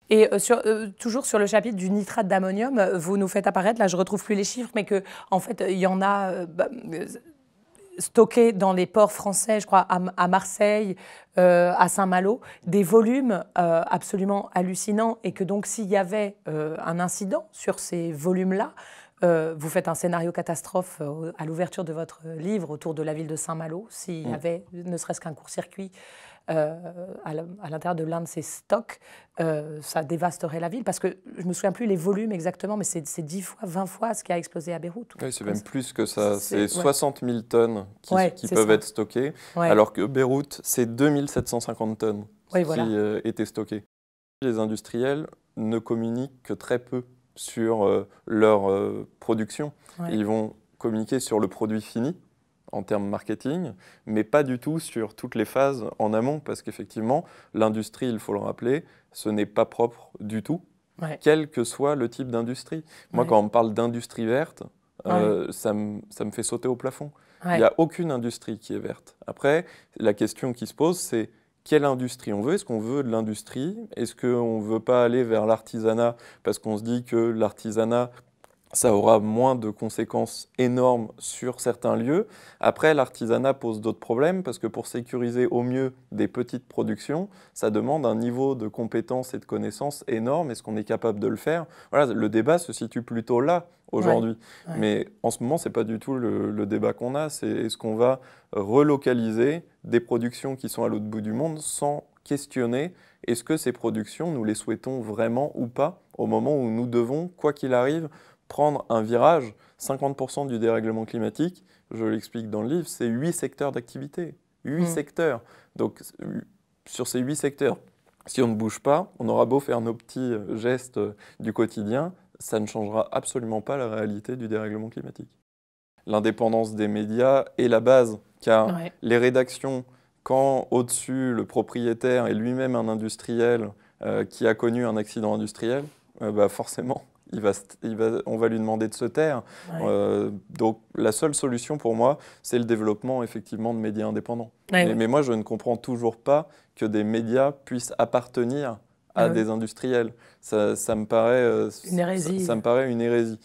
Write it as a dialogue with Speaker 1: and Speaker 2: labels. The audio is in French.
Speaker 1: Et toujours sur le chapitre du nitrate d'ammonium, vous nous faites apparaître, là je ne retrouve plus les chiffres, mais qu'en fait il y en a stockés dans les ports français, je crois à Marseille, à Saint-Malo, des volumes absolument hallucinants, et que donc s'il y avait un incident sur ces volumes-là, vous faites un scénario catastrophe à l'ouverture de votre livre autour de la ville de Saint-Malo, s'il y avait ne serait-ce qu'un court-circuit à l'intérieur de l'un de ces stocks, ça dévasterait la ville. Parce que je ne me souviens plus les volumes exactement, mais c'est 10 fois, 20 fois ce qui a explosé à Beyrouth.
Speaker 2: Oui, c'est même plus que ça. C'est 60
Speaker 1: ouais.
Speaker 2: 000 tonnes qui peuvent être stockées, alors que Beyrouth, c'est 2750 tonnes
Speaker 1: oui,
Speaker 2: qui
Speaker 1: voilà.
Speaker 2: étaient stockées. Les industriels ne communiquent que très peu sur leur production.
Speaker 1: Ouais.
Speaker 2: Ils vont communiquer sur le produit fini en termes marketing, mais pas du tout sur toutes les phases en amont, parce qu'effectivement, l'industrie, il faut le rappeler, ce n'est pas propre du tout, quel que soit le type d'industrie. Moi, quand on me parle d'industrie verte, ça me fait sauter au plafond. Il n'y a aucune industrie qui est verte. Après, la question qui se pose, c'est quelle industrie on veut? Est-ce qu'on veut de l'industrie? Est-ce qu'on ne veut pas aller vers l'artisanat parce qu'on se dit que l'artisanat, ça aura moins de conséquences énormes sur certains lieux. Après, l'artisanat pose d'autres problèmes parce que pour sécuriser au mieux des petites productions, ça demande un niveau de compétence et de connaissances énorme. Est-ce qu'on est capable de le faire? Voilà, le débat se situe plutôt là aujourd'hui. Mais en ce moment, ce n'est pas du tout le débat qu'on a. C'est est-ce qu'on va relocaliser des productions qui sont à l'autre bout du monde sans questionner est-ce que ces productions, nous les souhaitons vraiment ou pas au moment où nous devons, quoi qu'il arrive, prendre un virage. 50% du dérèglement climatique, je l'explique dans le livre, c'est 8 secteurs d'activité. 8 secteurs. Donc, sur ces 8 secteurs, si on ne bouge pas, on aura beau faire nos petits gestes du quotidien, ça ne changera absolument pas la réalité du dérèglement climatique. L'indépendance des médias est la base, car les rédactions, quand au-dessus le propriétaire est lui-même un industriel qui a connu un accident industriel, forcément, on va lui demander de se taire. Donc la seule solution pour moi, c'est le développement effectivement de médias indépendants. Mais moi, je ne comprends toujours pas que des médias puissent appartenir à des industriels. Ça me paraît,
Speaker 1: une hérésie.
Speaker 2: Ça me paraît une hérésie.